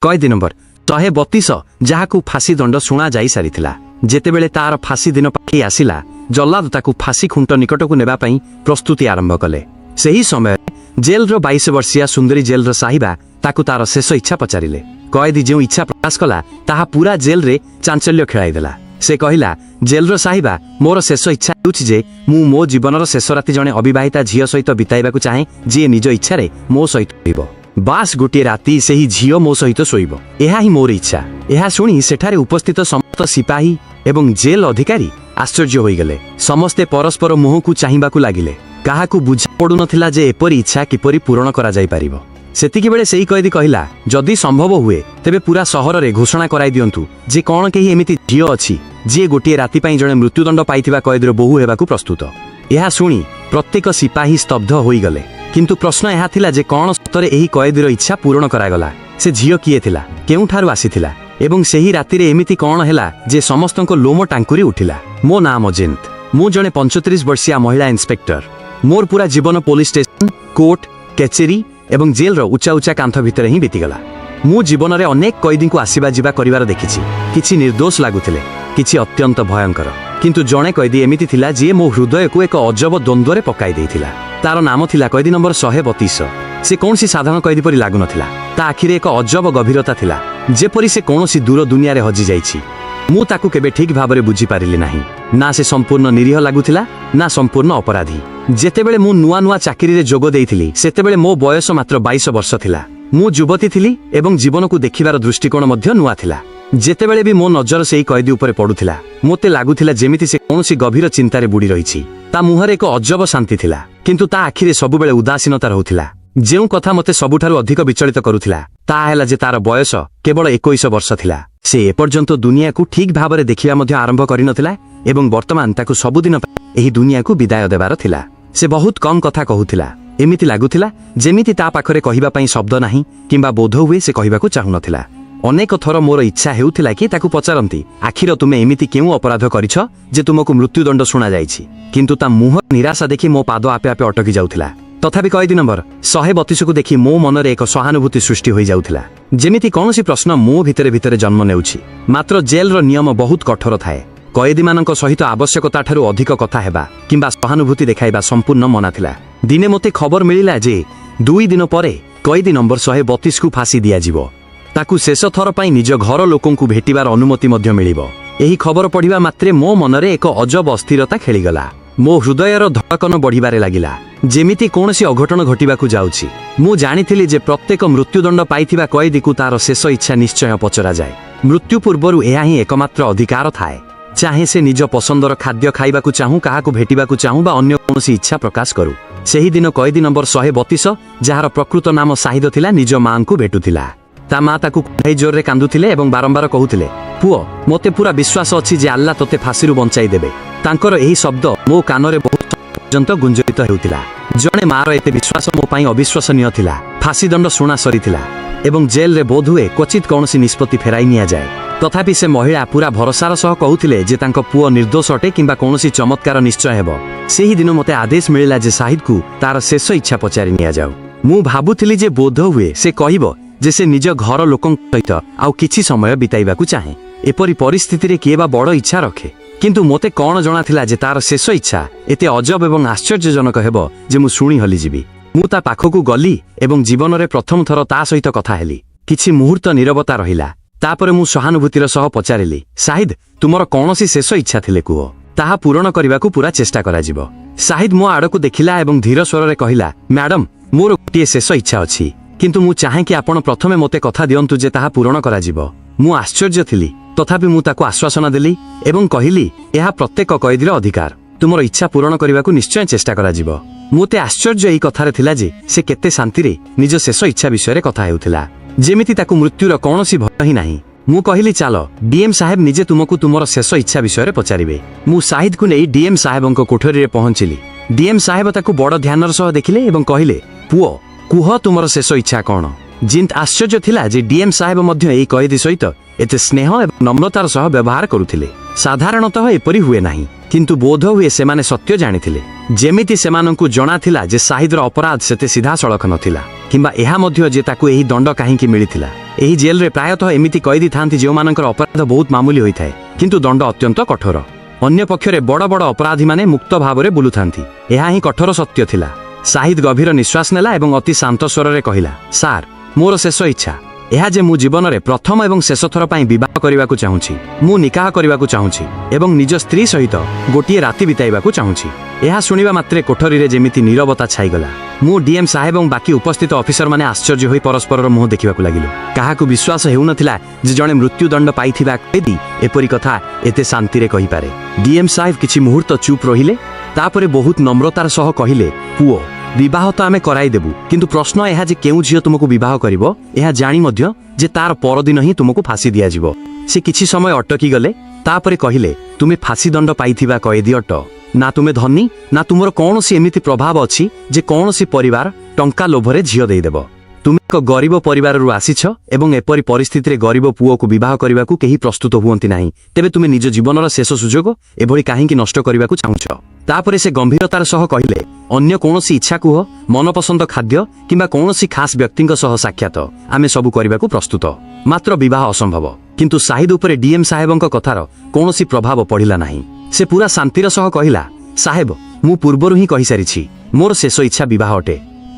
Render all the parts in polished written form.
कयदी number 132 जहाकू फांसी दंड शुणा जाई सारिथिला। जेतेबेले तार फांसी दिन पाखी आसिला जल्लाद ताकू फांसी खुंट निकटकू नेबा पई प्रस्तुति आरंभ कले। सही समय जेलर 22 वर्षिया सुंदरी जेलर साहिबा ताकू तार शेष इच्छा पचारिले। कयदी जो इच्छा प्रकाश कला ताहा पूरा जेल रे चांचल्य खेलाई देला। से कहिला, जेलर साहिबा मोर शेष इच्छा हेउछि जे मु मो जीवनर शेष राति जणे अविवाहिता झियो सहित बिताइबाकू चाहे जे निज इच्छा रे मो सहित होइबो। बास गोटे राति सेही झियो मो सहित सोइबो, एहा ही मोर इच्छा। एहा सुनी सेठारे उपस्थित समस्त सिपाही एवं जेल अधिकारी आश्चर्य होइगले। समस्ते परस्पर मुहकू चाहिबाकू लागिले। काहाकू बुझा पडु नथिला जे एपरि इच्छा किपरि पूरण करा जाय पारिबो। सेतिकी बेले सेही कयदी कहिला, जदि संभव हुए तेबे पूरा सहर रे घोषणा कराई दियंतु जे कोन केही एमिति झियो अछि जे गोटे राति पई जणे मृत्युदंड पाइथिबा कयदीर बोहू हेबाकू प्रस्तुत। एहा सुनी प्रत्येक सिपाही स्तब्ध होइगले। किंतु प्रश्न एहा थिला जे कोन सतरे एही कयदीर इच्छा पूर्ण करागला। से झियो किए थिला, केउठारु आसीथिला एवं सेही राति रे एमिति कोन हेला जे समस्तको लोम टांकुरी उठिला। मो नाम अजिंत, मु जणे 35 वर्षीय महिला इंस्पेक्टर। मोर पूरा जीवन पुलिस स्टेशन, कोर्ट, कचेरी एवं जेल रो उच्चा उच्चा कांथ भितर ही बीतीगला। मु जीवन रे अनेक कैदी को आसीबा जिबा करिवार देखिछि। किछि निर्दोष लागुथिले, किछि अत्यंत भयंकर, किंतु जणे कैदी एमिति थिला जे मो हृदय को एक अजब द्वंद्व रे पकाई देइथिला। तार नाम थिला कैदी नंबर 132। से कोनसी साधारण कैदी परि लागु नथिला। ता आखिरे एक अजब गभीरता थिला, जेपरि से कोनसी दूर दुनिया रे हजि जाइछि। मु ताकू केबे ठीक भाबरे बुझी पारिली नाही। ना से संपूर्ण निरीह लागुथिला, ना संपूर्ण अपराधी। जेतेबेले मु नुआ नुआ चाकरी रे जोग देइथिली सेतेबेले मो बयस मात्र 22 वर्ष थिला। मु युवती थिली एवं जीवन को देखिबार दृष्टिकोण मध्य नुआ थिला। जेतेबेले भी मो नजर सेही कैदी उपरे पडुथिला मोते लागुथिला जेमिति से कोनसी गभीर चिंतारे बुडी रहिछि। ता मुहरे एक अजब शांति थिला, किंतु ता आखिरे सबुबेले उदासीनता रहुथिला। जेउ कथा मते सबुठारु अधिक विचलित करुथिला ता हेला जे तार बयस केवल 21 वर्ष थिला। से एपर्यंत दुनिया को ठीक भाबरे देखिबा मध्य आरंभ करि नथिला एवं वर्तमान ताकू सबुदिन एही दुनिया को विदाय देबार थिला। से बहुत कम कथा कहुथिला। एमिति लागुथिला जेमिति ता पाखरे कहिबा पई शब्द नाही किंबा बोध हुए से कहिबाकू चाहु नथिला। अनेक थर मोर इच्छा हेउथिला कि ताकू पचारंती, आखिर तुमे एमिति केउ अपराध करिछ जे तुमको मृत्युदंड शुणा जाइछि। किंतु ता मुह निराशा देखि मो पाद आपे आपे अटकी जाउथिला। तथापि कैदी नंबर 132 को देखि मो मनरे एक सहानुभूति सृष्टि होई जाउथिला। जेमिति कोनसी प्रश्न मो भितरे भितरे जन्म नेउछि। मात्र जेलर नियम बहुत कठोर थाए। कैदी मानक सहित आवश्यकता ठारू अधिक कथा हेबा किंबा सहानुभूति देखाइबा संपूर्ण मना थिला। दिने मते खबर मिलिला जे 2 दिन परे कैदी नंबर 132 को फांसी दिया जिवो। ताकू शेष थर पई निज घर लोकंकु भेटिबार अनुमति मध्य मिलिबो। एही खबर पढ़िबा मात्रे मो मनरे एक अजब अस्थिरता खेलीगला। मो हृदयर धड़कन बढ़िबारे लागिला, जेमिति कोनसी अघटन घटिबाकू जाउछि। मु जानिथिली जे प्रत्येक मृत्युदंड पाइथिबा कैदी को तार शेष इच्छा निश्चय पचरा जाय। मृत्यु पूर्वरु एहा ही एकमात्र अधिकार थाए। चाहे से निज पसंदर खाद्य खाइबाकू चाहू, काहाकू भेटिबाकू चाहू बा अन्य कोनसी इच्छा प्रकाश करू। सेही दिन कैदी नंबर 132 जहार प्रकृत नाम साहिद थिला निज मां को भेटुथिला। ता मां ताकू कुढाई जोर रे कांदुथिले एवं बारंबार कहूथिले, पुओ मोते पूरा विश्वास अछि जे अल्लाह तोते फांसीरु बंचाई देबे। तांकर एही शब्द मो कानरे बहुत पर्यंत गुंजित हेउथिला। जणे मार एते विश्वास मो पई अविश्वसनीय थिला। फांसी दंड शुणा सरीथिला एवं जेल रे बोध हुए क्वचित कौनसी निष्पत्ति फेराई निया जाए। तथापि से महिला पूरा भरोसार सह कहूथिले जे तांको पुओ निर्दोष अटे किंबा कौनसी चमत्कार निश्चय हेबो। सेही दिन मते आदेश मिलिला जे साहिद को तार शेष इच्छा पचारि निया जाऊ। मु भाबुथिली जे बोध हुए से कहिबो जे से निज घर लोकन सहित आउ किछि समय बिताइबाकू चाहे। एपरि परिस्थिति रे किएबा बड़ इच्छा रखे, किंतु मोते कोन जणा थिला जे तार शेष इच्छा एते अजब एवं आश्चर्यजनक हेबो जे मु शुणी हली जिबी। मु ता पाखकू गली एवं जीवन रे प्रथम थर ता सहित कथा हेली। किछि मुहूर्त नीरवता रहिला। तापरे मु सहानुभूतिर सह पचारिली, साहिद तुमर कोनसी शेष इच्छा थिले कुहो, ताहा पूरण करिबाकू पूरा चेष्टा करा जिवो। साहिद मो आडकू देखिला एवं धीर स्वर रे कहिला, मैडम मोर गोटे शेष इच्छा अछि, किंतु मु चाहे कि आपण प्रथमे मोते कथा दियंतु जे ताहा पूरण करा जिवो। मु आश्चर्य थिली, तथापि मु ताकू आश्वासन देली एवं कहिली, एहा प्रत्येक कैदीर अधिकार, तुमर इच्छा पूरण करिबाकू निश्चय चेष्टा करा जिवो। मुते आश्चर्य एही कथारे थिला जे से केते शांति रे निज शेष इच्छा विषय रे कथा हेउथिला, जेमिति ताकू मृत्युर कोनसी भय ही नाही। मु कहिली, चालो डीएम साहेब निजे तुमको तुमर शेष इच्छा विषय रे पचारिबे। मु साहिद को नै डीएम साहेबंको कोठरी रे पहुंचिली। डीएम साहेब ताकू बड़ ध्यानर सह देखिले एवं कहिले, पुओ कुह तुमर शेष इच्छा कोन। जिंत आश्चर्य थिला जे डीएम साहेब मध्य एही कैदी सहित एते स्नेह एवं नम्रतार सह व्यवहार करुथिले। साधारणतः एपरि हुए नाही, किंतु बोध हुए सेमाने सत्य जानिथिले। जेमिति सेमानंकु जणा थिला जे साहिदर अपराध सेते सीधा सड़क नथिला किंबा एहा मध्य जे ताकू एही दंड काहेकि मिलिथिला। ଏହି ଜେଲରେ ପ୍ରାୟତଃ ଏମିତି କଏଦୀ ଥାନ୍ତି ଯେଉଁମାନଙ୍କର ଅପରାଧ ବହୁତ ମାମୁଲି ହୋଇଥାଏ କିନ୍ତୁ ଦଣ୍ଡ ଅତ୍ୟନ୍ତ କଠୋର। ଅନ୍ୟ ପକ୍ଷରେ ବଡ଼ ବଡ଼ ଅପରାଧୀମାନେ ମୁକ୍ତ ଭାବରେ ବୁଲୁଥାନ୍ତି। ଏହା ହିଁ କଠୋର ସତ୍ୟ ଥିଲା। ସାହିଦ ଗଭୀର ନିଶ୍ୱାସ ନେଲା ଏବଂ ଅତି ଶାନ୍ତ ସ୍ୱରରେ କହିଲା, ସାର୍, ମୋର ଶେଷ ଇଚ୍ଛା ଏହା ଯେ ମୁଁ ଜୀବନରେ ପ୍ରଥମ ଏବଂ ଶେଷ ଥର ପାଇଁ ବିବାହ କରିବାକୁ ଚାହୁଁଛି। ମୁଁ ନିକାହ କରିବାକୁ ଚାହୁଁଛି ଏବଂ ନିଜ ସ୍ତ୍ରୀ ସହିତ ଗୋଟିଏ ରାତି ବିତାଇବାକୁ ଚାହୁଁଛି। ଏହା ଶୁଣିବା ମାତ୍ରେ କୋଠରୀରେ ଯେମିତି ନୀରବତା ଛାଇଗଲା। ମୁଁ ଡିଏମ୍ ସାହେବ ଏବଂ ବାକି ଉପସ୍ଥିତ ଅଫିସରମାନେ ଆଶ୍ଚର୍ଯ୍ୟ ହୋଇ ପରସ୍ପରର ମୁହଁ ଦେଖିବାକୁ ଲାଗିଲୁ। କାହାକୁ ବିଶ୍ୱାସ ହେଉନଥିଲା ଯେ ଜଣେ ମୃତ୍ୟୁଦଣ୍ଡ ପାଇଥିବା କଏଦୀ ଏପରି କଥା ଏତେ ଶାନ୍ତିରେ କହିପାରେ। ଡିଏମ୍ ସାହେବ କିଛି ମୁହୂର୍ତ୍ତ ଚୁପ୍ ରହିଲେ, ତାପରେ ବହୁତ ନମ୍ରତାର ସହ କହିଲେ, ପୁଅ, ବିବାହ ତ ଆମେ କରାଇଦେବୁ, କିନ୍ତୁ ପ୍ରଶ୍ନ ଏହା ଯେ କେଉଁ ଝିଅ ତୁମକୁ ବିବାହ କରିବ ଏହା ଜାଣି ମଧ୍ୟ ଯେ ତାର ପରଦିନ ହିଁ ତୁମକୁ ଫାଶୀ ଦିଆଯିବ। ସେ କିଛି ସମୟ ଅଟକି ଗଲେ, ତାପରେ କହିଲେ, ତୁମେ ଫାଶୀ ଦଣ୍ଡ ପାଇଥିବା କଏଦୀ ଅଟ। ନା ତୁମେ ଧନୀ, ନା ତୁମର କୌଣସି ଏମିତି ପ୍ରଭାବ ଅଛି ଯେ କୌଣସି ପରିବାର ଟଙ୍କା ଲୋଭରେ ଝିଅ ଦେଇଦେବ। ତୁମେ ଏକ ଗରିବ ପରିବାରରୁ ଆସିଛ ଏବଂ ଏପରି ପରିସ୍ଥିତିରେ ଗରିବ ପୁଅକୁ ବିବାହ କରିବାକୁ କେହି ପ୍ରସ୍ତୁତ ହୁଅନ୍ତି ନାହିଁ। ତେବେ ତୁମେ ନିଜ ଜୀବନର ଶେଷ ସୁଯୋଗ ଏଭଳି କାହିଁକି ନଷ୍ଟ କରିବାକୁ ଚାହୁଁଛ? ତାପରେ ସେ ଗମ୍ଭୀରତାର ସହ କହିଲେ, ଅନ୍ୟ କୌଣସି ଇଚ୍ଛା କୁହ, ମନପସନ୍ଦ ଖାଦ୍ୟ କିମ୍ବା କୌଣସି ଖାସ୍ ବ୍ୟକ୍ତିଙ୍କ ସହ ସାକ୍ଷାତ ଆମେ ସବୁ କରିବାକୁ ପ୍ରସ୍ତୁତ, ମାତ୍ର ବିବାହ ଅସମ୍ଭବ। କିନ୍ତୁ ସାହିଦ ଉପରେ ଡିଏମ୍ ସାହେବଙ୍କ କଥାର କୌଣସି ପ୍ରଭାବ ପଡ଼ିଲା ନାହିଁ। ସେ ପୁରା ଶାନ୍ତିର ସହ କହିଲା, ସାହେବ, ମୁଁ ପୂର୍ବରୁ ହିଁ କହିସାରିଛି, ମୋର ଶେଷ ଇଚ୍ଛା ବିବାହ ଅଟେ।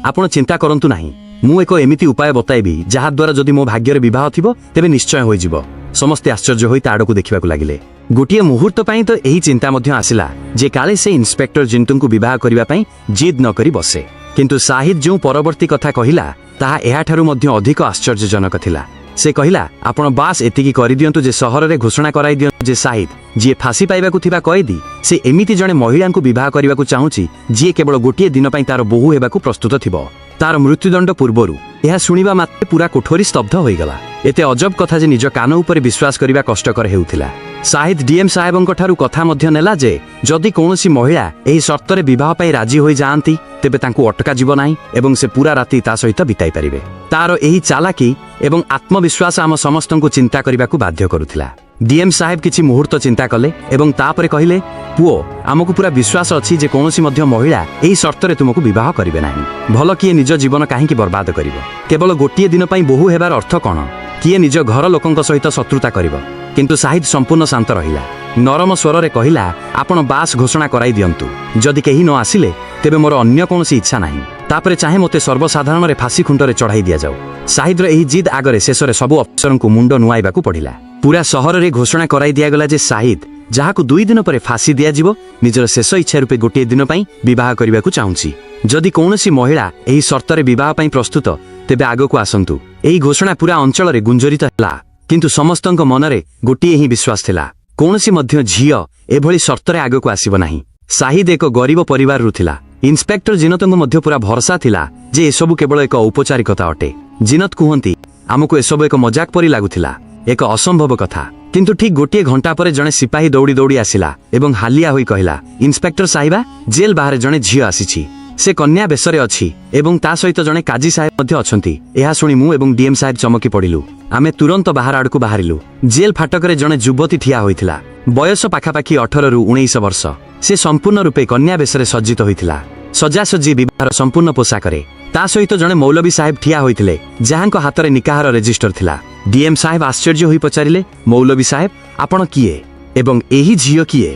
ଆପଣ ଚିନ୍ତା କରନ୍ତୁ ନାହିଁ। ମୁଁ ଏକ ଏମିତି ଉପାୟ ବତାଇବି ଯାହାଦ୍ୱାରା ଯଦି ମୋ ଭାଗ୍ୟରେ ବିବାହ ଥିବ ତେବେ ନିଶ୍ଚୟ ହୋଇଯିବ। ସମସ୍ତେ ଆଶ୍ଚର୍ଯ୍ୟ ହୋଇ ତା ଆଡ଼କୁ ଦେଖିବାକୁ ଲାଗିଲେ। ଗୋଟିଏ ମୁହୂର୍ତ୍ତ ପାଇଁ ତ ଏହି ଚିନ୍ତା ମଧ୍ୟ ଆସିଲା ଯେ କାଳେ ସେ ଇନ୍ସପେକ୍ଟର ଜିନ୍ତୁଙ୍କୁ ବିବାହ କରିବା ପାଇଁ ଜିଦ୍ ନ କରି ବସେ। କିନ୍ତୁ ସାହିଦ ଯେଉଁ ପରବର୍ତ୍ତୀ କଥା କହିଲା ତାହା ଏହାଠାରୁ ମଧ୍ୟ ଅଧିକ ଆଶ୍ଚର୍ଯ୍ୟଜନକ ଥିଲା। ସେ କହିଲା, ଆପଣ ବାସ୍ ଏତିକି କରିଦିଅନ୍ତୁ ଯେ ସହରରେ ଘୋଷଣା କରାଇ ଦିଅନ୍ତୁ ଯେ ସାହିଦ, ଯିଏ ଫାଶୀ ପାଇବାକୁ ଥିବା କଏଦୀ, ସେ ଏମିତି ଜଣେ ମହିଳାଙ୍କୁ ବିବାହ କରିବାକୁ ଚାହୁଁଛି ଯିଏ କେବଳ ଗୋଟିଏ ଦିନ ପାଇଁ ତାର ବୋହୂ ହେବାକୁ ପ୍ରସ୍ତୁତ ଥିବ, ତାର ମୃତ୍ୟୁଦଣ୍ଡ ପୂର୍ବରୁ। ଏହା ଶୁଣିବା ମାତ୍ରେ ପୁରା କୋଠରୀ ସ୍ତବ୍ଧ ହୋଇଗଲା। ଏତେ ଅଜବ କଥା ଯେ ନିଜ କାନ ଉପରେ ବିଶ୍ୱାସ କରିବା କଷ୍ଟକର ହେଉଥିଲା। ସାହିଦ ଡିଏମ୍ ସାହେବଙ୍କ ଠାରୁ କଥା ମଧ୍ୟ ନେଲା ଯେ ଯଦି କୌଣସି ମହିଳା ଏହି ସର୍ତ୍ତରେ ବିବାହ ପାଇଁ ରାଜି ହୋଇଯାଆନ୍ତି ତେବେ ତାଙ୍କୁ ଅଟକାଯିବ ନାହିଁ ଏବଂ ସେ ପୁରା ରାତି ତା ସହିତ ବିତାଇ ପାରିବେ। ତାର ଏହି ଚାଲାକି ଏବଂ ଆତ୍ମବିଶ୍ୱାସ ଆମ ସମସ୍ତଙ୍କୁ ଚିନ୍ତା କରିବାକୁ ବାଧ୍ୟ କରୁଥିଲା। ଡିଏମ୍ ସାହେବ କିଛି ମୁହୂର୍ତ୍ତ ଚିନ୍ତା କଲେ ଏବଂ ତାପରେ କହିଲେ, ପୁଅ, ଆମକୁ ପୁରା ବିଶ୍ୱାସ ଅଛି ଯେ କୌଣସି ମଧ୍ୟ ମହିଳା ଏହି ସର୍ତ୍ତରେ ତୁମକୁ ବିବାହ କରିବେ ନାହିଁ। ଭଲ କିଏ ନିଜ ଜୀବନ କାହିଁକି ବର୍ବାଦ କରିବ? କେବଳ ଗୋଟିଏ ଦିନ ପାଇଁ ବୋହୂ ହେବାର ଅର୍ଥ କ'ଣ? କିଏ ନିଜ ଘର ଲୋକଙ୍କ ସହିତ ଶତ୍ରୁତା କରିବ? କିନ୍ତୁ ସାହିଦ ସମ୍ପୂର୍ଣ୍ଣ ଶାନ୍ତ ରହିଲା। ନରମ ସ୍ୱରରେ କହିଲା, ଆପଣ ବାସ୍ ଘୋଷଣା କରାଇ ଦିଅନ୍ତୁ। ଯଦି କେହି ନ ଆସିଲେ ତେବେ ମୋର ଅନ୍ୟ କୌଣସି ଇଚ୍ଛା ନାହିଁ। ତାପରେ ଚାହେଁ ମୋତେ ସର୍ବସାଧାରଣରେ ଫାଶୀ ଖୁଣ୍ଟରେ ଚଢ଼ାଇ ଦିଆଯାଉ। ସାହିଦର ଏହି ଜିଦ୍ ଆଗରେ ଶେଷରେ ସବୁ ଅଫିସରଙ୍କୁ ମୁଣ୍ଡ ନୁଆଇବାକୁ ପଡ଼ିଲା। ପୁରା ସହରରେ ଘୋଷଣା କରାଇ ଦିଆଗଲା ଯେ ସାହିଦ, ଯାହାକୁ 2 ଦିନ ପରେ ଫାଶୀ ଦିଆଯିବ, ନିଜର ଶେଷ ଇଚ୍ଛା ରୂପେ ଗୋଟିଏ ଦିନ ପାଇଁ ବିବାହ କରିବାକୁ ଚାହୁଁଛି। ଯଦି କୌଣସି ମହିଳା ଏହି ସର୍ତ୍ତରେ ବିବାହ ପାଇଁ ପ୍ରସ୍ତୁତ ତେବେ ଆଗକୁ ଆସନ୍ତୁ। ଏହି ଘୋଷଣା ପୁରା ଅଞ୍ଚଳରେ ଗୁଞ୍ଜରିତ ହେଲା। କିନ୍ତୁ ସମସ୍ତଙ୍କ ମନରେ ଗୋଟିଏ ହିଁ ବିଶ୍ୱାସ ଥିଲା, କୌଣସି ମଧ୍ୟ ଝିଅ ଏଭଳି ସର୍ତ୍ତରେ ଆଗକୁ ଆସିବ ନାହିଁ। ସାହିଦ ଏକ ଗରିବ ପରିବାରରୁ ଥିଲା। ଇନ୍ସପେକ୍ଟର ଜିନତଙ୍କୁ ମଧ୍ୟ ପୁରା ଭରସା ଥିଲା ଯେ ଏସବୁ କେବଳ ଏକ ଔପଚାରିକତା ଅଟେ। ଜିନତ କୁହନ୍ତି, ଆମକୁ ଏସବୁ ଏକ ମଜାକ ପରି ଲାଗୁଥିଲା, ଏକ ଅସମ୍ଭବ କଥା। କିନ୍ତୁ ଠିକ୍ ଗୋଟିଏ ଘଣ୍ଟା ପରେ ଜଣେ ସିପାହୀ ଦୌଡ଼ି ଦୌଡ଼ି ଆସିଲା ଏବଂ ହାଲିଆ ହୋଇ କହିଲା, ଇନ୍ସପେକ୍ଟର ସାହିବା, ଜେଲ୍ ବାହାରେ ଜଣେ ଝିଅ ଆସିଛି। ସେ କନ୍ୟା ବେଶରେ ଅଛି ଏବଂ ତା ସହିତ ଜଣେ କାଜୀ ସାହେବ ମଧ୍ୟ ଅଛନ୍ତି। ଏହା ଶୁଣି ମୁଁ ଏବଂ ଡିଏମ୍ ସାହେବ ଚମକି ପଡ଼ିଲୁ। ଆମେ ତୁରନ୍ତ ବାହାର ଆଡ଼କୁ ବାହାରିଲୁ। ଜେଲ୍ ଫାଟକରେ ଜଣେ ଯୁବତୀ ଠିଆ ହୋଇଥିଲା। ବୟସ ପାଖାପାଖି 18ରୁ 19 ବର୍ଷ। ସେ ସମ୍ପୂର୍ଣ୍ଣ ରୂପେ କନ୍ୟା ବେଶରେ ସଜ୍ଜିତ ହୋଇଥିଲା। ସଜାସଜି ବିବାହର ସମ୍ପୂର୍ଣ୍ଣ ପୋଷାକରେ। ତା ସହିତ ଜଣେ ମୌଲବୀ ସାହେବ ଠିଆ ହୋଇଥିଲେ ଯାହାଙ୍କ ହାତରେ ନିକାହର ରେଜିଷ୍ଟର ଥିଲା। ଡିଏମ୍ ସାହେବ ଆଶ୍ଚର୍ଯ୍ୟ ହୋଇ ପଚାରିଲେ, ମୌଲବୀ ସାହେବ, ଆପଣ କିଏ ଏବଂ ଏହି ଝିଅ କିଏ?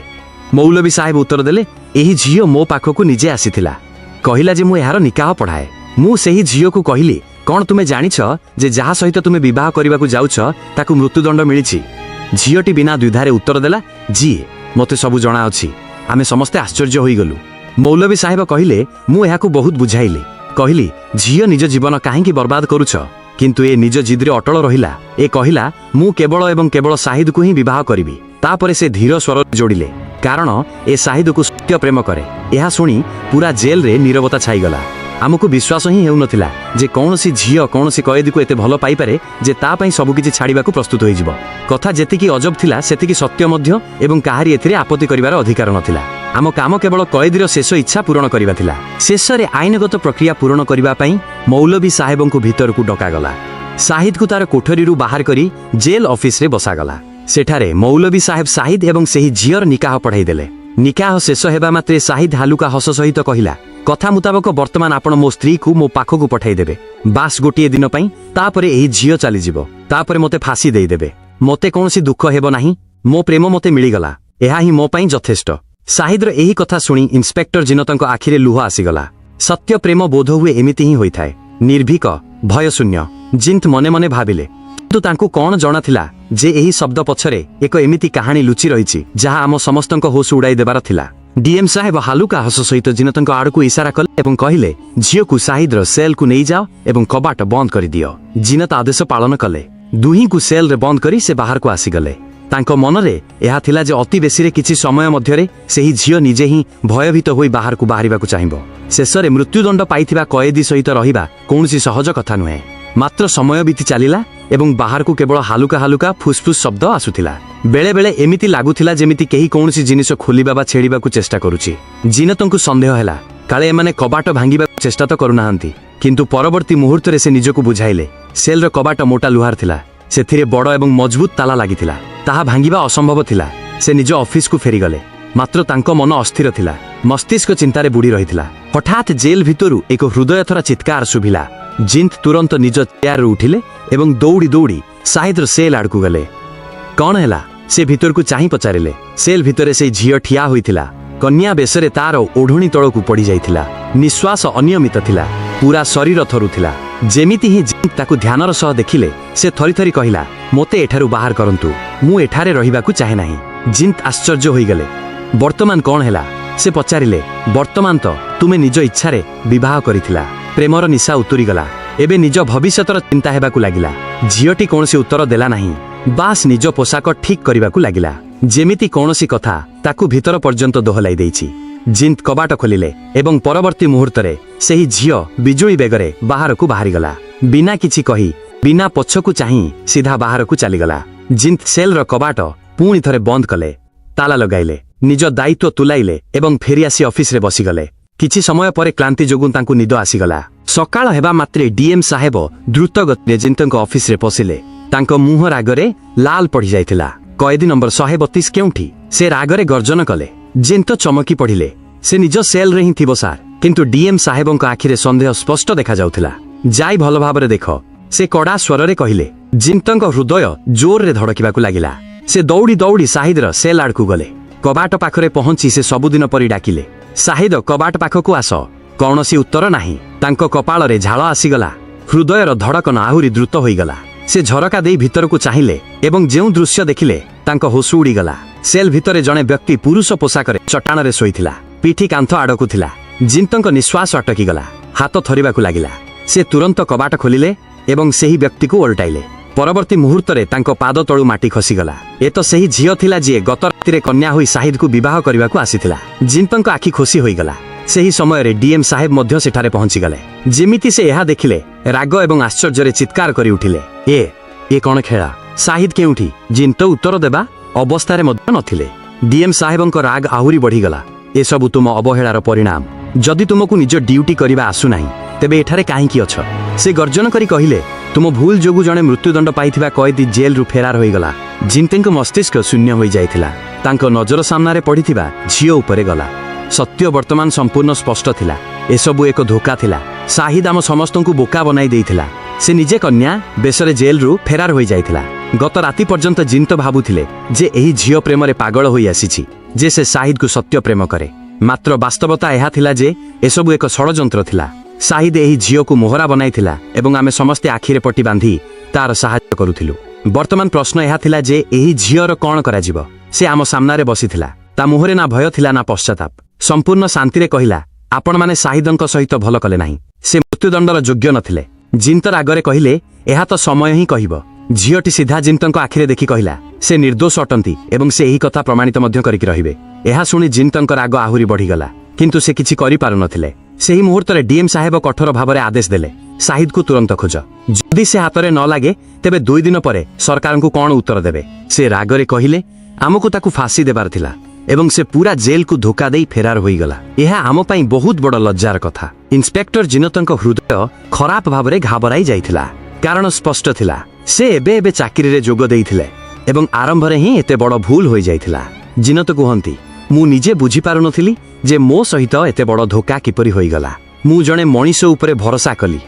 ମୌଲବୀ ସାହେବ ଉତ୍ତର ଦେଲେ, ଏହି ଝିଅ ମୋ ପାଖକୁ ନିଜେ ଆସିଥିଲା। କହିଲା ଯେ ମୁଁ ଏହାର ନିକାହ ପଢ଼ାଏ। ମୁଁ ସେହି ଝିଅକୁ କହିଲି, କ'ଣ ତୁମେ ଜାଣିଛ ଯେ ଯାହା ସହିତ ତୁମେ ବିବାହ କରିବାକୁ ଯାଉଛ ତାକୁ ମୃତ୍ୟୁଦଣ୍ଡ ମିଳିଛି? ଝିଅଟି ବିନା ଦ୍ୱିଧାରେ ଉତ୍ତର ଦେଲା, ଜି, ମୋତେ ସବୁ ଜଣାଅଛି। ଆମେ ସମସ୍ତେ ଆଶ୍ଚର୍ଯ୍ୟ ହୋଇଗଲୁ। ମୌଲବୀ ସାହେବ କହିଲେ, ମୁଁ ଏହାକୁ ବହୁତ ବୁଝାଇଲି। କହିଲି, ଝିଅ ନିଜ ଜୀବନ କାହିଁକି ବର୍ବାଦ କରୁଛ? କିନ୍ତୁ ଏ ନିଜ ଜିଦ୍ରେ ଅଟଳ ରହିଲା। ଏ କହିଲା, ମୁଁ କେବଳ ଏବଂ କେବଳ ସାହିଦକୁ ହିଁ ବିବାହ କରିବି। ତାପରେ ସେ ଧୀର ସ୍ୱରରେ ଯୋଡ଼ିଲେ, କାରଣ ଏ ସାହିଦକୁ ସତ୍ୟ ପ୍ରେମ କରେ। ଏହା ଶୁଣି ପୁରା ଜେଲ୍ରେ ନୀରବତା ଛାଇଗଲା। ଆମକୁ ବିଶ୍ୱାସ ହିଁ ହେଉନଥିଲା ଯେ କୌଣସି ଝିଅ କୌଣସି କଏଦୀକୁ ଏତେ ଭଲ ପାଇପାରେ ଯେ ତା ପାଇଁ ସବୁକିଛି ଛାଡ଼ିବାକୁ ପ୍ରସ୍ତୁତ ହୋଇଯିବ। କଥା ଯେତିକି ଅଜବ ଥିଲା ସେତିକି ସତ୍ୟ ମଧ୍ୟ ଏବଂ କାହାରି ଏଥିରେ ଆପତ୍ତି କରିବାର ଅଧିକାର ନଥିଲା। ଆମ କାମ କେବଳ କଏଦୀର ଶେଷ ଇଚ୍ଛା ପୂରଣ କରିବା ଥିଲା। ଶେଷରେ ଆଇନଗତ ପ୍ରକ୍ରିୟା ପୂରଣ କରିବା ପାଇଁ ମୌଲବୀ ସାହେବଙ୍କୁ ଭିତରକୁ ଡକାଗଲା। ସାହିଦକୁ ତାର କୋଠରୀରୁ ବାହାର କରି ଜେଲ୍ ଅଫିସରେ ବସାଗଲା। ସେଠାରେ ମୌଲବୀ ସାହେବ ସାହିଦ ଏବଂ ସେହି ଝିଅର ନିକାହ ପଢ଼ାଇ ଦେଲେ। ନିକାହ ଶେଷ ହେବା ମାତ୍ରେ ସାହିଦ ହାଲୁକା ହସ ସହିତ କହିଲା, କଥା ମୁତାବକ ବର୍ତ୍ତମାନ ଆପଣ ମୋ ସ୍ତ୍ରୀକୁ ମୋ ପାଖକୁ ପଠାଇଦେବେ ବାସ୍ ଗୋଟିଏ ଦିନ ପାଇଁ। ତାପରେ ଏହି ଝିଅ ଚାଲିଯିବ। ତାପରେ ମୋତେ ଫାଶୀ ଦେଇଦେବେ। ମୋତେ କୌଣସି ଦୁଃଖ ହେବ ନାହିଁ। ମୋ ପ୍ରେମ ମୋତେ ମିଳିଗଲା। ଏହା ହିଁ ମୋ ପାଇଁ ଯଥେଷ୍ଟ। ସାହିଦର ଏହି କଥା ଶୁଣି ଇନ୍ସପେକ୍ଟର ଜିନତଙ୍କ ଆଖିରେ ଲୁହ ଆସିଗଲା। ସତ୍ୟ ପ୍ରେମ ବୋଧହୁଏ ଏମିତି ହିଁ ହୋଇଥାଏ, ନିର୍ଭୀକ, ଭୟଶୂନ୍ୟ। ଜିନ୍ତ ମନେ ମନେ ଭାବିଲେ, କିନ୍ତୁ ତାଙ୍କୁ କଣ ଜଣାଥିଲା ଯେ ଏହି ଶବ୍ଦ ପଛରେ ଏକ ଏମିତି କାହାଣୀ ଲୁଚି ରହିଛି ଯାହା ଆମ ସମସ୍ତଙ୍କ ହୋଶ ଉଡାଇ ଦେବାର ଥିଲା। ଡିଏମ୍ ସାହେବ ହାଲୁକା ହସ ସହିତ ଜିନତଙ୍କ ଆଡକୁ ଇସାରା କଲେ ଏବଂ କହିଲେ, ଝିଅକୁ ସାହିଦର ସେଲ୍କୁ ନେଇଯାଅ ଏବଂ କବାଟ ବନ୍ଦ କରିଦିଅ। ଜିନତ ଆଦେଶ ପାଳନ କଲେ। ଦୁହିଁଙ୍କୁ ସେଲ୍ରେ ବନ୍ଦ କରି ସେ ବାହାରକୁ ଆସିଗଲେ। ତାଙ୍କ ମନରେ ଏହା ଥିଲା ଯେ ଅତି ବେଶୀରେ କିଛି ସମୟ ମଧ୍ୟରେ ସେହି ଝିଅ ନିଜେ ହିଁ ଭୟଭୀତ ହୋଇ ବାହାରକୁ ବାହାରିବାକୁ ଚାହିଁବ। ଶେଷରେ ମୃତ୍ୟୁଦଣ୍ଡ ପାଇଥିବା କଏଦୀ ସହିତ ରହିବା କୌଣସି ସହଜ କଥା ନୁହେଁ। ମାତ୍ର ସମୟ ବିତି ଚାଲିଲା ଏବଂ ବାହାରକୁ କେବଳ ହାଲୁକା ହାଲୁକା ଫୁସ୍ଫୁସ୍ ଶବ୍ଦ ଆସୁଥିଲା। ବେଳେବେଳେ ଏମିତି ଲାଗୁଥିଲା ଯେମିତି କେହି କୌଣସି ଜିନିଷ ଖୋଲିବା ବା ଛେଡ଼ିବାକୁ ଚେଷ୍ଟା କରୁଛି। ଜିନତଙ୍କୁ ସନ୍ଦେହ ହେଲା, କାଳେ ଏମାନେ କବାଟ ଭାଙ୍ଗିବାକୁ ଚେଷ୍ଟା ତ କରୁନାହାନ୍ତି। କିନ୍ତୁ ପରବର୍ତ୍ତୀ ମୁହୂର୍ତ୍ତରେ ସେ ନିଜକୁ ବୁଝାଇଲେ, ସେଲ୍ର କବାଟ ମୋଟା ଲୁହାର ଥିଲା। ସେଥିରେ ବଡ଼ ଏବଂ ମଜବୁତ ତାଲା ଲାଗିଥିଲା। ତାହା ଭାଙ୍ଗିବା ଅସମ୍ଭବ ଥିଲା। ସେ ନିଜ ଅଫିସକୁ ଫେରିଗଲେ। ମାତ୍ର ତାଙ୍କ ମନ ଅସ୍ଥିର ଥିଲା। ମସ୍ତିଷ୍କ ଚିନ୍ତାରେ ବୁଡ଼ି ରହିଥିଲା। ହଠାତ୍ ଜେଲ୍ ଭିତରୁ ଏକ ହୃଦୟଥରା ଚିତ୍କାର ଶୁଭିଲା। ଜିନ୍ତ ତୁରନ୍ତ ନିଜ ଚେୟାରରୁ ଉଠିଲେ ଏବଂ ଦୌଡ଼ି ଦୌଡ଼ି ସାହିଦର ସେଲ୍ ଆଡ଼କୁ ଗଲେ। କଣ ହେଲା? ସେ ଭିତରକୁ ଚାହିଁ ପଚାରିଲେ। ସେଲ୍ ଭିତରେ ସେ ଝିଅ ଠିଆ ହୋଇଥିଲା। କନ୍ୟା ବେଶରେ ତାର ଓଢ଼ଣୀ ତଳକୁ ପଡ଼ିଯାଇଥିଲା। ନିଶ୍ୱାସ ଅନିୟମିତ ଥିଲା। ପୁରା ଶରୀର ଥରୁଥିଲା। ଯେମିତି ହିଁ ଜିନ୍ତ ତାକୁ ଧ୍ୟାନର ସହ ଦେଖିଲେ, ସେ ଥରି ଥରି କହିଲା, ମୋତେ ଏଠାରୁ ବାହାର କରନ୍ତୁ। ମୁଁ ଏଠାରେ ରହିବାକୁ ଚାହେଁ ନାହିଁ। ଜିନ୍ତ ଆଶ୍ଚର୍ଯ୍ୟ ହୋଇଗଲେ। ବର୍ତ୍ତମାନ କଣ ହେଲା? ସେ ପଚାରିଲେ। ବର୍ତ୍ତମାନ ତ ତୁମେ ନିଜ ଇଚ୍ଛାରେ ବିବାହ କରିଥିଲା। ପ୍ରେମର ନିଶା ଉତୁରିଗଲା। ଏବେ ନିଜ ଭବିଷ୍ୟତର ଚିନ୍ତା ହେବାକୁ ଲାଗିଲା। ଝିଅଟି କୌଣସି ଉତ୍ତର ଦେଲା ନାହିଁ। ବାସ୍ ନିଜ ପୋଷାକ ଠିକ୍ କରିବାକୁ ଲାଗିଲା। ଯେମିତି କୌଣସି କଥା ତାକୁ ଭିତର ପର୍ଯ୍ୟନ୍ତ ଦୋହଲାଇ ଦେଇଛି। ଜିନ୍ତ କବାଟ ଖୋଲିଲେ ଏବଂ ପରବର୍ତ୍ତୀ ମୁହୂର୍ତ୍ତରେ ସେହି ଝିଅ ବିଜୁଳି ବେଗରେ ବାହାରକୁ ବାହାରିଗଲା। ବିନା କିଛି କହି, ବିନା ପଛକୁ ଚାହିଁ ସିଧା ବାହାରକୁ ଚାଲିଗଲା। ଜିନ୍ତ ସେଲ୍ର କବାଟ ପୁଣି ଥରେ ବନ୍ଦ କଲେ, ତାଲା ଲଗାଇଲେ, ନିଜ ଦାୟିତ୍ୱ ତୁଲାଇଲେ ଏବଂ ଫେରିଆସି ଅଫିସରେ ବସିଗଲେ। କିଛି ସମୟ ପରେ କ୍ଳାନ୍ତି ଯୋଗୁଁ ତାଙ୍କୁ ନିଦ ଆସିଗଲା। ସକାଳ ହେବା ମାତ୍ରେ ଡିଏମ୍ ସାହେବ ଦ୍ରୁତ ଗତିରେ ଜିନ୍ତଙ୍କ ଅଫିସରେ ପଶିଲେ। ତାଙ୍କ ମୁହଁ ରାଗରେ ଲାଲ ପଡ଼ିଯାଇଥିଲା। କଏଦୀ ନମ୍ବର 132 କେଉଁଠି? ସେ ରାଗରେ ଗର୍ଜନ କଲେ। ଜିନ୍ତ ଚମକି ପଡ଼ିଲେ। ସେ ନିଜ ସେଲ୍ରେ ହିଁ ଥିବ ସାର୍। କିନ୍ତୁ ଡିଏମ୍ ସାହେବଙ୍କ ଆଖିରେ ସନ୍ଦେହ ସ୍ପଷ୍ଟ ଦେଖାଯାଉଥିଲା। ଯାଇ ଭଲ ଭାବରେ ଦେଖ, ସେ କଡ଼ା ସ୍ୱରରେ କହିଲେ। ଜିନ୍ତଙ୍କ ହୃଦୟ ଜୋରରେ ଧଡ଼କିବାକୁ ଲାଗିଲା। ସେ ଦୌଡ଼ି ଦୌଡ଼ି ସାହିଦର ସେଲ୍ ଆଡ଼କୁ ଗଲେ। କବାଟ ପାଖରେ ପହଞ୍ଚି ସେ ସବୁଦିନ ପରି ଡାକିଲେ, ସାହିଦ, କବାଟ ପାଖକୁ ଆସ। କୌଣସି ଉତ୍ତର ନାହିଁ। ତାଙ୍କ କପାଳରେ ଝାଳ ଆସିଗଲା। ହୃଦୟର ଧଡ଼କନ ଆହୁରି ଦ୍ରୁତ ହୋଇଗଲା। ସେ ଝରକା ଦେଇ ଭିତରକୁ ଚାହିଁଲେ ଏବଂ ଯେଉଁ ଦୃଶ୍ୟ ଦେଖିଲେ ତାଙ୍କ ହୋଶ ଉଡ଼ିଗଲା। ସେଲ୍ ଭିତରେ ଜଣେ ବ୍ୟକ୍ତି ପୁରୁଷ ପୋଷାକରେ ଚଟାଣରେ ଶୋଇଥିଲା। ପିଠି କାନ୍ଥ ଆଡ଼କୁ ଥିଲା। ଜିନ୍ତଙ୍କ ନିଶ୍ୱାସ ଅଟକିଗଲା। ହାତ ଥରିବାକୁ ଲାଗିଲା। ସେ ତୁରନ୍ତ କବାଟ ଖୋଲିଲେ ଏବଂ ସେହି ବ୍ୟକ୍ତିକୁ ଓଲଟାଇଲେ। ପରବର୍ତ୍ତୀ ମୁହୂର୍ତ୍ତରେ ତାଙ୍କ ପାଦ ତଳୁ ମାଟି ଖସିଗଲା। ଏ ତ ସେହି ଝିଅ ଥିଲା ଯିଏ ଗତ ରାତିରେ କନ୍ୟା ହୋଇ ସାହିଦକୁ ବିବାହ କରିବାକୁ ଆସିଥିଲା। ଜିନ୍ତଙ୍କ ଆଖି ଖୋସି ହୋଇଗଲା। ସେହି ସମୟରେ ଡିଏମ୍ ସାହେବ ମଧ୍ୟ ସେଠାରେ ପହଞ୍ଚିଗଲେ। ଯେମିତି ସେ ଏହା ଦେଖିଲେ, ରାଗ ଏବଂ ଆଶ୍ଚର୍ଯ୍ୟରେ ଚିତ୍କାର କରି ଉଠିଲେ, ଏ କଣ ଖେଳ? ସାହିଦ କେଉଁଠି? ଜିନ୍ତ ଉତ୍ତର ଦେବା ଅବସ୍ଥାରେ ମଧ୍ୟ ନଥିଲେ। ଡିଏମ୍ ସାହେବଙ୍କ ରାଗ ଆହୁରି ବଢ଼ିଗଲା। ଏସବୁ ତୁମ ଅବହେଳାର ପରିଣାମ। ଯଦି ତୁମକୁ ନିଜ ଡ୍ୟୁଟି କରିବା ଆସୁନାହିଁ, ତେବେ ଏଠାରେ କାହିଁକି ଅଛ? ସେ ଗର୍ଜନ କରି କହିଲେ, ତୁମ ଭୁଲ ଯୋଗୁଁ ଜଣେ ମୃତ୍ୟୁଦଣ୍ଡ ପାଇଥିବା କଏଦୀ ଜେଲ୍ରୁ ଫେରାର ହୋଇଗଲା। ଜିନ୍ତଙ୍କ ମସ୍ତିଷ୍କ ଶୂନ୍ୟ ହୋଇଯାଇଥିଲା। ତାଙ୍କ ନଜର ସାମ୍ନାରେ ପଡ଼ିଥିବା ଝିଅ ଉପରେ ଗଲା। ସତ୍ୟ ବର୍ତ୍ତମାନ ସମ୍ପୂର୍ଣ୍ଣ ସ୍ପଷ୍ଟ ଥିଲା। ଏସବୁ ଏକ ଧୋକା ଥିଲା। ସାହିଦ ଆମ ସମସ୍ତଙ୍କୁ ବୋକା ବନାଇ ଦେଇଥିଲା। ସେ ନିଜେ କନ୍ୟା ବେଶରେ ଜେଲ୍ରୁ ଫେରାର ହୋଇଯାଇଥିଲା। ଗତ ରାତି ପର୍ଯ୍ୟନ୍ତ ଜିନ୍ତ ଭାବୁଥିଲେ ଯେ ଏହି ଝିଅ ପ୍ରେମରେ ପାଗଳ ହୋଇ ଆସିଛି, ଯେ ସେ ସାହିଦକୁ ସତ୍ୟ ପ୍ରେମ କରେ। ମାତ୍ର ବାସ୍ତବତା ଏହା ଥିଲା ଯେ ଏସବୁ ଏକ ଷଡ଼ଯନ୍ତ୍ର ଥିଲା। ସାହିଦ ଏହି ଝିଅକୁ ମୋହରା ବନାଇଥିଲା ଏବଂ ଆମେ ସମସ୍ତେ ଆଖିରେ ପଟି ବାନ୍ଧି ତାର ସାହାଯ୍ୟ କରୁଥିଲୁ। ବର୍ତ୍ତମାନ ପ୍ରଶ୍ନ ଏହା ଥିଲା ଯେ ଏହି ଝିଅର କଣ କରାଯିବ? ସେ ଆମ ସାମ୍ନାରେ ବସିଥିଲା। ତା ମୁହଁରେ ନା ଭୟ ଥିଲା ନା ପଶ୍ଚାତାପ। ସମ୍ପୂର୍ଣ୍ଣ ଶାନ୍ତିରେ କହିଲା, ଆପଣମାନେ ସାହିଦଙ୍କ ସହିତ ଭଲ କଲେ ନାହିଁ। ସେ ମୃତ୍ୟୁଦଣ୍ଡର ଯୋଗ୍ୟ ନଥିଲେ। ଜିନ୍ତ ରାଗରେ କହିଲେ, ଏହା ତ ସମୟ ହିଁ କହିବ। ଝିଅଟି ସିଧା ଜିନ୍ତଙ୍କ ଆଖିରେ ଦେଖି କହିଲା, ସେ ନିର୍ଦ୍ଦୋଷ ଅଟନ୍ତି ଏବଂ ସେ ଏହି କଥା ପ୍ରମାଣିତ ମଧ୍ୟ କରିକି ରହିବେ। ଏହା ଶୁଣି ଜିନ୍ତଙ୍କ ରାଗ ଆହୁରି ବଢ଼ିଗଲା। କିନ୍ତୁ ସେ କିଛି କରିପାରୁନଥିଲେ। ସେହି ମୁହୂର୍ତ୍ତରେ ଡିଏମ୍ ସାହେବ କଠୋର ଭାବରେ ଆଦେଶ ଦେଲେ, ସାହିଦକୁ ତୁରନ୍ତ ଖୋଜ। ଯଦି ସେ ହାତରେ ନ ଲାଗେ, ତେବେ 2 ଦିନ ପରେ ସରକାରଙ୍କୁ କଣ ଉତ୍ତର ଦେବେ? ସେ ରାଗରେ କହିଲେ, ଆମକୁ ତାକୁ ଫାଶୀ ଦେବାର ଥିଲା ଏବଂ ସେ ପୁରା ଜେଲ୍କୁ ଧୋକା ଦେଇ ଫେରାର ହୋଇଗଲା। ଏହା ଆମ ପାଇଁ ବହୁତ ବଡ଼ ଲଜ୍ଜାର କଥା। ଇନ୍ସପେକ୍ଟର ଜିନତଙ୍କ ହୃଦୟ ଖରାପ ଭାବରେ ଘାବରାଇ ଯାଇଥିଲା। କାରଣ ସ୍ପଷ୍ଟ ଥିଲା, ସେ ଏବେ ଚାକିରିରେ ଯୋଗ ଦେଇଥିଲେ ଏବଂ ଆରମ୍ଭରେ ହିଁ ଏତେ ବଡ଼ ଭୁଲ ହୋଇଯାଇଥିଲା। ଜିନତ କୁହନ୍ତି, ମୁଁ ନିଜେ ବୁଝିପାରୁନଥିଲି ଯେ ମୋ ସହିତ ଏତେ ବଡ଼ ଧୋକା କିପରି ହୋଇଗଲା। ମୁଁ ଜଣେ ମଣିଷ ଉପରେ ଭରସା କଲି,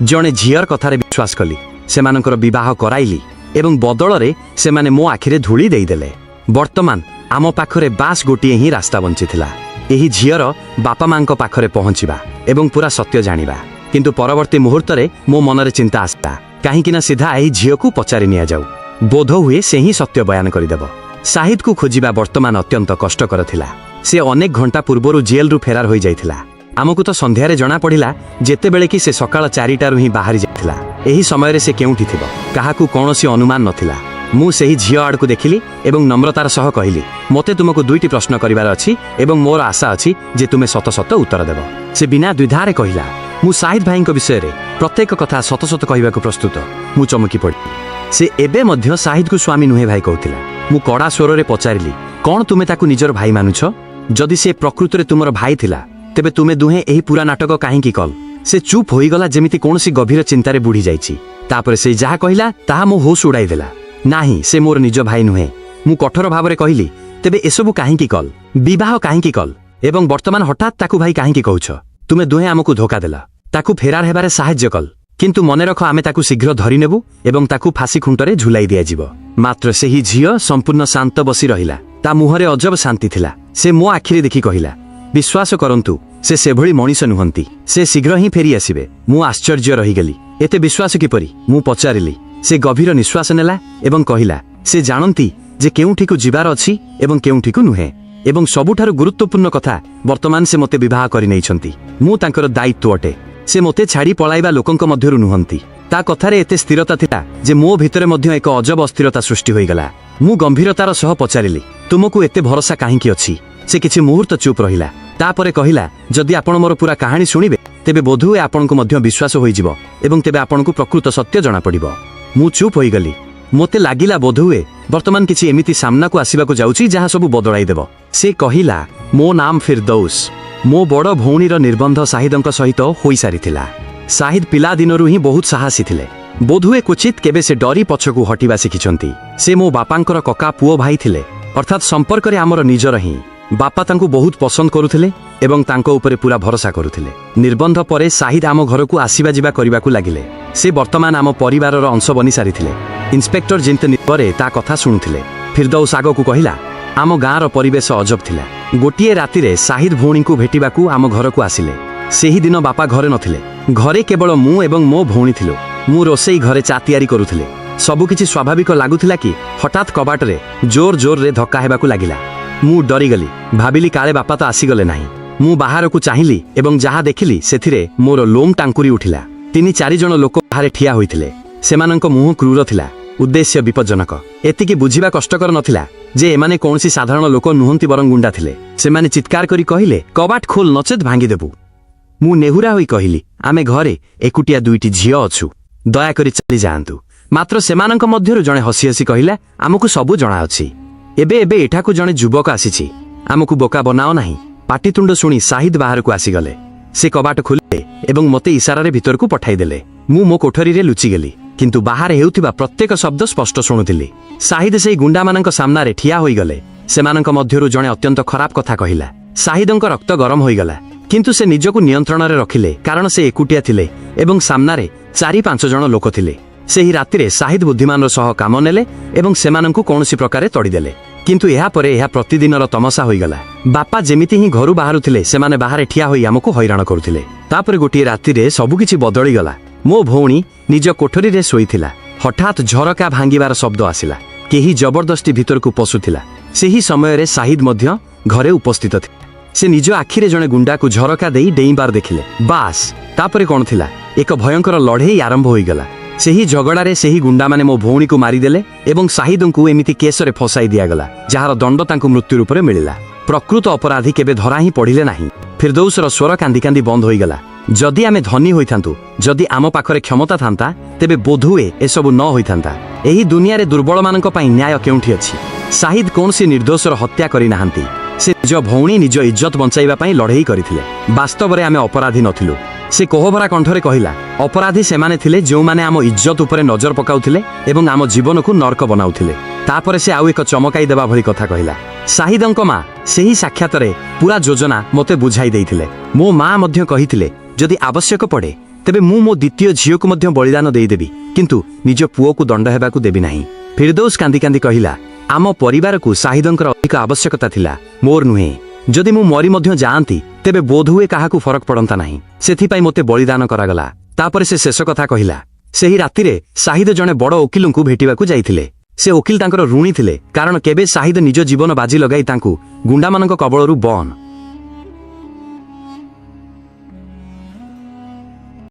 ଜଣେ ଝିଅର କଥାରେ ବିଶ୍ୱାସ କଲି, ସେମାନଙ୍କର ବିବାହ କରାଇଲି ଏବଂ ବଦଳରେ ସେମାନେ ମୋ ଆଖିରେ ଧୂଳି ଦେଇଦେଲେ। ବର୍ତ୍ତମାନ ଆମ ପାଖରେ ବାସ୍ ଗୋଟିଏ ହିଁ ରାସ୍ତା ବଞ୍ଚିଥିଲା, ଏହି ଝିଅର ବାପା ମାଙ୍କ ପାଖରେ ପହଞ୍ଚିବା ଏବଂ ପୁରା ସତ୍ୟ ଜାଣିବା। କିନ୍ତୁ ପରବର୍ତ୍ତୀ ମୁହୂର୍ତ୍ତରେ ମୋ ମନରେ ଚିନ୍ତା ଆସିଲା, କାହିଁକିନା ସିଧା ଏହି ଝିଅକୁ ପଚାରି ନିଆଯାଉ, ବୋଧହୁଏ ସେ ହିଁ ସତ୍ୟ ବୟାନ କରିଦେବ। ସାହିଦକୁ ଖୋଜିବା ବର୍ତ୍ତମାନ ଅତ୍ୟନ୍ତ କଷ୍ଟକର ଥିଲା। ସେ ଅନେକ ଘଣ୍ଟା ପୂର୍ବରୁ ଜେଲରୁ ଫେରାର ହୋଇଯାଇଥିଲା। ଆମକୁ ତ ସନ୍ଧ୍ୟାରେ ଜଣାପଡ଼ିଲା, ଯେତେବେଳେ କି ସେ ସକାଳ 4ଟାରୁ ହିଁ ବାହାରି ଯାଇଥିଲା। ଏହି ସମୟରେ ସେ କେଉଁଠି ଥିବ, କାହାକୁ କୌଣସି ଅନୁମାନ ନଥିଲା। ମୁଁ ସେହି ଝିଅ ଆଡ଼କୁ ଦେଖିଲି ଏବଂ ନମ୍ରତାର ସହ କହିଲି, ମୋତେ ତୁମକୁ 2ଟି ପ୍ରଶ୍ନ କରିବାର ଅଛି ଏବଂ ମୋର ଆଶା ଅଛି ଯେ ତୁମେ ସତ ସତ ଉତ୍ତର ଦେବ। ସେ ବିନା ଦ୍ୱିଧାରେ କହିଲା, ମୁଁ ସାହିଦ ଭାଇଙ୍କ ବିଷୟରେ ପ୍ରତ୍ୟେକ କଥା ସତ ସତ କହିବାକୁ ପ୍ରସ୍ତୁତ। ମୁଁ ଚମକି ପଡ଼ିଲି। ସେ ଏବେ ମଧ୍ୟ ସାହିଦକୁ ସ୍ୱାମୀ ନୁହେଁ ଭାଇ କହୁଥିଲା। ମୁଁ କଡ଼ା ସ୍ୱରରେ ପଚାରିଲି, କ'ଣ ତୁମେ ତାକୁ ନିଜର ଭାଇ ମାନୁଛ? ଯଦି ସେ ପ୍ରକୃତରେ ତୁମର ଭାଇ ଥିଲା, ତେବେ ତୁମେ ଦୁହେଁ ଏହି ପୁରା ନାଟକ କାହିଁକି କଲ? ସେ ଚୁପ୍ ହୋଇଗଲା, ଯେମିତି କୌଣସି ଗଭୀର ଚିନ୍ତାରେ ବୁଡ଼ି ଯାଇଛି। ତାପରେ ସେ ଯାହା କହିଲା ତାହା ମୋ ହୋସ୍ ଉଡ଼ାଇଦେଲା। ନାହିଁ, ସେ ମୋର ନିଜ ଭାଇ ନୁହେଁ। ମୁଁ କଠୋର ଭାବରେ କହିଲି, ତେବେ ଏସବୁ କାହିଁକି କଲ? ବିବାହ କାହିଁକି କଲ? ଏବଂ ବର୍ତ୍ତମାନ ହଠାତ୍ ତାକୁ ଭାଇ କାହିଁକି କହୁଛ? ତୁମେ ଦୁହେଁ ଆମକୁ ଧୋକା ଦେଲ, ତାକୁ ଫେରାର ହେବାରେ ସାହାଯ୍ୟ କଲ। କିନ୍ତୁ ମନେ ରଖ, ଆମେ ତାକୁ ଶୀଘ୍ର ଧରିନେବୁ ଏବଂ ତାକୁ ଫାଶୀ ଖୁଣ୍ଟରେ ଝୁଲାଇ ଦିଆଯିବ। ମାତ୍ର ସେହି ଝିଅ ସମ୍ପୂର୍ଣ୍ଣ ଶାନ୍ତ ବସି ରହିଲା। ତା ମୁହଁରେ ଅଜବ ଶାନ୍ତି ଥିଲା। ସେ ମୋ ଆଖିରେ ଦେଖି କହିଲା, ବିଶ୍ୱାସ କରନ୍ତୁ, ସେ ସେଭଳି ମଣିଷ ନୁହନ୍ତି। ସେ ଶୀଘ୍ର ହିଁ ଫେରି ଆସିବେ। ମୁଁ ଆଶ୍ଚର୍ଯ୍ୟ ରହିଗଲି। ଏତେ ବିଶ୍ୱାସ କିପରି? ମୁଁ ପଚାରିଲି। ସେ ଗଭୀର ନିଶ୍ୱାସ ନେଲା ଏବଂ କହିଲା, ସେ ଜାଣନ୍ତି ଯେ କେଉଁଠିକୁ ଯିବାର ଅଛି ଏବଂ କେଉଁଠିକୁ ନୁହେଁ। ଏବଂ ସବୁଠାରୁ ଗୁରୁତ୍ୱପୂର୍ଣ୍ଣ କଥା, ବର୍ତ୍ତମାନ ସେ ମୋତେ ବିବାହ କରିନେଇଛନ୍ତି। ମୁଁ ତାଙ୍କର ଦାୟିତ୍ୱ ଅଟେ। ସେ ମୋତେ ଛାଡ଼ି ପଳାଇବା ଲୋକଙ୍କ ମଧ୍ୟରୁ ନୁହନ୍ତି। ତା କଥାରେ ଏତେ ସ୍ଥିରତା ଥିଲା ଯେ ମୋ ଭିତରେ ମଧ୍ୟ ଏକ ଅଜବ ଅସ୍ଥିରତା ସୃଷ୍ଟି ହୋଇଗଲା। ମୁଁ ଗମ୍ଭୀରତାର ସହ ପଚାରିଲି, ତୁମକୁ ଏତେ ଭରସା କାହିଁକି ଅଛି? ସେ କିଛି ମୁହୂର୍ତ୍ତ ଚୁପ୍ ରହିଲା। ତାପରେ କହିଲା, ଯଦି ଆପଣ ମୋର ପୁରା କାହାଣୀ ଶୁଣିବେ, ତେବେ ବୋଧହୁଏ ଆପଣଙ୍କୁ ମଧ୍ୟ ବିଶ୍ୱାସ ହୋଇଯିବ ଏବଂ ତେବେ ଆପଣଙ୍କୁ ପ୍ରକୃତ ସତ୍ୟ ଜଣାପଡ଼ିବ। ମୁଁ ଚୁପ୍ ହୋଇଗଲି। ମୋତେ ଲାଗିଲା, ବୋଧହୁଏ ବର୍ତ୍ତମାନ କିଛି ଏମିତି ସାମ୍ନାକୁ ଆସିବାକୁ ଯାଉଛି ଯାହା ସବୁ ବଦଳାଇ ଦେବ। ସେ କହିଲା, ମୋ ନାମ ଫିରଦୌସ। ମୋ ବଡ଼ ଭଉଣୀର ନିର୍ବନ୍ଧ ସାହିଦଙ୍କ ସହିତ ହୋଇସାରିଥିଲା। ସାହିଦ ପିଲାଦିନରୁ ହିଁ ବହୁତ ସାହସୀ ଥିଲେ। ବୋଧହୁଏ କ୍ୱଚିତ୍ କେବେ ସେ ଡରି ପଛକୁ ହଟିବା ଶିଖିଛନ୍ତି। ସେ ମୋ ବାପାଙ୍କର କକା ପୁଅ ଭାଇ ଥିଲେ, ଅର୍ଥାତ୍ ସମ୍ପର୍କରେ ଆମର ନିଜର ହିଁ। ବାପା ତାଙ୍କୁ ବହୁତ ପସନ୍ଦ କରୁଥିଲେ ଏବଂ ତାଙ୍କ ଉପରେ ପୁରା ଭରସା କରୁଥିଲେ। ନିର୍ବନ୍ଧ ପରେ ସାହିଦ ଆମ ଘରକୁ ଆସିବା ଯିବା କରିବାକୁ ଲାଗିଲେ। ସେ ବର୍ତ୍ତମାନ ଆମ ପରିବାରର ଅଂଶ ବନି ସାରିଥିଲେ। ଇନ୍ସପେକ୍ଟର ଜିନ୍ତନୀ ପରେ ତା କଥା ଶୁଣୁଥିଲେ। ଫିରଦୌସ ଆଗକୁ କହିଲା, ଆମ ଗାଁର ପରିବେଶ ଅଜବ ଥିଲା। ଗୋଟିଏ ରାତିରେ ସାହିଦ ଭଉଣୀଙ୍କୁ ଭେଟିବାକୁ ଆମ ଘରକୁ ଆସିଲେ। ସେହିଦିନ ବାପା ଘରେ ନଥିଲେ। ଘରେ କେବଳ ମୁଁ ଏବଂ ମୋ ଭଉଣୀ ଥିଲୁ। ମୁଁ ରୋଷେଇ ଘରେ ଚା ତିଆରି କରୁଥିଲି। ସବୁକିଛି ସ୍ୱାଭାବିକ ଲାଗୁଥିଲା କି ହଠାତ୍ କବାଟରେ ଜୋରରେ ଧକ୍କା ହେବାକୁ ଲାଗିଲା। ମୁଁ ଡରିଗଲି। ଭାବିଲି କାଳେ ବାପା ତ ଆସିଗଲେ ନାହିଁ। ମୁଁ ବାହାରକୁ ଚାହିଁଲି ଏବଂ ଯାହା ଦେଖିଲି ସେଥିରେ ମୋର ଲୋମ୍ ଟାଙ୍କୁରି ଉଠିଲା। 3-4 ଜଣ ଲୋକ ବାହାରେ ଠିଆ ହୋଇଥିଲେ। ସେମାନଙ୍କ ମୁହଁ କ୍ରୂର ଥିଲା, ଉଦ୍ଦେଶ୍ୟ ବିପଜ୍ଜନକ। ଏତିକି ବୁଝିବା କଷ୍ଟକର ନଥିଲା ଯେ ଏମାନେ କୌଣସି ସାଧାରଣ ଲୋକ ନୁହନ୍ତି, ବରଂ ଗୁଣ୍ଡା ଥିଲେ। ସେମାନେ ଚିତ୍କାର କରି କହିଲେ, କବାଟ ଖୋଲ, ନଚେତ୍ ଭାଙ୍ଗିଦେବୁ। ମୁଁ ନେହୁରା ହୋଇ କହିଲି, ଆମେ ଘରେ ଏକୁଟିଆ 2ଟି ଝିଅ ଅଛୁ, ଦୟାକରି ଚାଲି ଯାଆନ୍ତୁ। ମାତ୍ର ସେମାନଙ୍କ ମଧ୍ୟରୁ ଜଣେ ହସି ହସି କହିଲା, ଆମକୁ ସବୁ ଜଣାଅଛି। ଏବେ ଏଠାକୁ ଜଣେ ଯୁବକ ଆସିଛି, ଆମକୁ ବୋକା ବନାଅ ନାହିଁ। ପାଟିତୁଣ୍ଡ ଶୁଣି ସାହିଦ ବାହାରକୁ ଆସିଗଲେ। ସେ କବାଟ ଖୋଲିଲେ ଏବଂ ମୋତେ ଇସାରାରେ ଭିତରକୁ ପଠାଇଦେଲେ। ମୁଁ ମୋ କୋଠରୀରେ ଲୁଚିଗଲି, କିନ୍ତୁ ବାହାରେ ହେଉଥିବା ପ୍ରତ୍ୟେକ ଶବ୍ଦ ସ୍ପଷ୍ଟ ଶୁଣୁଥିଲି। ସାହିଦ ସେହି ଗୁଣ୍ଡାମାନଙ୍କ ସାମ୍ନାରେ ଠିଆ ହୋଇଗଲେ। ସେମାନଙ୍କ ମଧ୍ୟରୁ ଜଣେ ଅତ୍ୟନ୍ତ ଖରାପ କଥା କହିଲା। ସାହିଦଙ୍କ ରକ୍ତ ଗରମ ହୋଇଗଲା, କିନ୍ତୁ ସେ ନିଜକୁ ନିୟନ୍ତ୍ରଣରେ ରଖିଲେ, କାରଣ ସେ ଏକୁଟିଆ ଥିଲେ ଏବଂ ସାମ୍ନାରେ 4-5 ଜଣ ଲୋକ ଥିଲେ। ସେହି ରାତିରେ ସାହିଦ ବୁଦ୍ଧିମାନର ସହ କାମ ନେଲେ ଏବଂ ସେମାନଙ୍କୁ କୌଣସି ପ୍ରକାରେ ତଡ଼ିଦେଲେ। କିନ୍ତୁ ଏହାପରେ ଏହା ପ୍ରତିଦିନର ତମସା ହୋଇଗଲା। ବାପା ଯେମିତି ହିଁ ଘରୁ ବାହାରୁଥିଲେ, ସେମାନେ ବାହାରେ ଠିଆ ହୋଇ ଆମକୁ ହଇରାଣ କରୁଥିଲେ। ତାପରେ ଗୋଟିଏ ରାତିରେ ସବୁକିଛି ବଦଳିଗଲା। ମୋ ଭଉଣୀ ନିଜ କୋଠରୀରେ ଶୋଇଥିଲା। ହଠାତ୍ ଝରକା ଭାଙ୍ଗିବାର ଶବ୍ଦ ଆସିଲା। କେହି ଜବରଦସ୍ତି ଭିତରକୁ ପଶୁଥିଲା। ସେହି ସମୟରେ ସାହିଦ ମଧ୍ୟ ଘରେ ଉପସ୍ଥିତ ଥିଲା। ସେ ନିଜ ଆଖିରେ ଜଣେ ଗୁଣ୍ଡାକୁ ଝରକା ଦେଇ ଡେଇଁବାର ଦେଖିଲେ। ବାସ୍, ତାପରେ କ'ଣ ଥିଲା? ଏକ ଭୟଙ୍କର ଲଢ଼େଇ ଆରମ୍ଭ ହୋଇଗଲା। ସେହି ଝଗଡ଼ାରେ ସେହି ଗୁଣ୍ଡାମାନେ ମୋ ଭଉଣୀକୁ ମାରିଦେଲେ ଏବଂ ସାହିଦଙ୍କୁ ଏମିତି କେସରେ ଫସାଇ ଦିଆଗଲା ଯାହାର ଦଣ୍ଡ ତାଙ୍କୁ ମୃତ୍ୟୁ ରୂପରେ ମିଳିଲା। ପ୍ରକୃତ ଅପରାଧୀ କେବେ ଧରା ହିଁ ପଡ଼ିଲେ ନାହିଁ। ଫିରଦୌସର ସ୍ୱର କାନ୍ଦି କାନ୍ଦି ବନ୍ଦ ହୋଇଗଲା। ଯଦି ଆମେ ଧନୀ ହୋଇଥାନ୍ତୁ, ଯଦି ଆମ ପାଖରେ କ୍ଷମତା ଥାନ୍ତା, ତେବେ ବୋଧହୁଏ ଏସବୁ ନ ହୋଇଥାନ୍ତା। ଏହି ଦୁନିଆରେ ଦୁର୍ବଳମାନଙ୍କ ପାଇଁ ନ୍ୟାୟ କେଉଁଠି ଅଛି? ସାହିଦ କୌଣସି ନିର୍ଦ୍ଦୋଷର ହତ୍ୟା କରିନାହାନ୍ତି। ସେ ନିଜ ଭଉଣୀ, ନିଜ ଇଜ୍ଜତ ବଞ୍ଚାଇବା ପାଇଁ ଲଢ଼େଇ କରିଥିଲେ। ବାସ୍ତବରେ ଆମେ ଅପରାଧୀ ନଥିଲୁ। ସେ କୋହଭରା କଣ୍ଠରେ କହିଲା, ଅପରାଧୀ ସେମାନେ ଥିଲେ ଯେଉଁମାନେ ଆମ ଇଜ୍ଜତ ଉପରେ ନଜର ପକାଉଥିଲେ ଏବଂ ଆମ ଜୀବନକୁ ନର୍କ ବନାଉଥିଲେ। ତାପରେ ସେ ଆଉ ଏକ ଚମକାଇ ଦେବା ଭଳି କଥା କହିଲା, ସାହିଦଙ୍କ ମା ସେହି ସାକ୍ଷାତରେ ପୁରା ଯୋଜନା ମୋତେ ବୁଝାଇ ଦେଇଥିଲେ। ମୋ ମା ମଧ୍ୟ କହିଥିଲେ ଯଦି ଆବଶ୍ୟକ ପଡ଼େ ତେବେ ମୁଁ ମୋ ଦ୍ୱିତୀୟ ଝିଅକୁ ମଧ୍ୟ ବଳିଦାନ ଦେଇଦେବି, କିନ୍ତୁ ନିଜ ପୁଅକୁ ଦଣ୍ଡ ହେବାକୁ ଦେବି ନାହିଁ। ଫିରଦୌସ କାନ୍ଦି କାନ୍ଦି କହିଲା, ଆମ ପରିବାରକୁ ସାହିଦଙ୍କର ଅଧିକ ଆବଶ୍ୟକତା ଥିଲା, ମୋର ନୁହେଁ। ଯଦି ମୁଁ ମରି ମଧ୍ୟ ଯାଆନ୍ତି ତେବେ ବୋଧହୁଏ କାହାକୁ ଫରକ ପଡ଼ନ୍ତା ନାହିଁ। ସେଥିପାଇଁ ମୋତେ ବଳିଦାନ କରାଗଲା। ତାପରେ ସେ ଶେଷ କଥା କହିଲା। ସେହି ରାତିରେ ସାହିଦ ଜଣେ ବଡ଼ ଓକିଲଙ୍କୁ ଭେଟିବାକୁ ଯାଇଥିଲେ। ସେ ଓକିଲ ତାଙ୍କର ଋଣୀ ଥିଲେ, କାରଣ କେବେ ସାହିଦ ନିଜ ଜୀବନ ବାଜି ଲଗାଇ ତାଙ୍କୁ ଗୁଣ୍ଡାମାନଙ୍କ କବଳରୁ ବନ